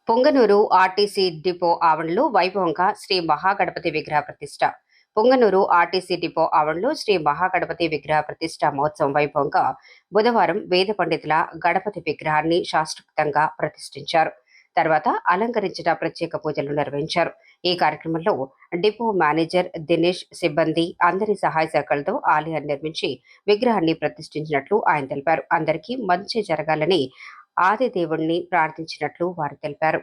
Punganur RTC depot ఆవరణలో వైభవంగా శ్రీ మహాగణపతి విగ్రహ ప్రతిష్ట. పొంగనూరు ఆర్టీసీ డిపో ఆవరణలో శ్రీ మహాగణపతి విగ్రహ ప్రతిష్ట మహోత్సవం వైభవంగా బుధవారం వేద పండితుల గణపతి విగ్రహాన్ని శాస్త్రోక్తంగా ప్రతిష్ఠించారు. తర్వాత అలంకరించిన ప్రత్యేక పూజలు నిర్వహించారు. ఈ కార్యక్రమంలో డిపో మేనేజర్ దినేష్, సిబ్బంది అందరి సహాయ సహకారాలతో ఆలయాన్ని నిర్మించి విగ్రహాన్ని ప్రతిష్ఠించినట్లు ఆయన తెలిపారు. అందరికీ మంచి జరగాలని ఆది దేవుణ్ణి ప్రార్థించినట్లు వారు తెలిపారు.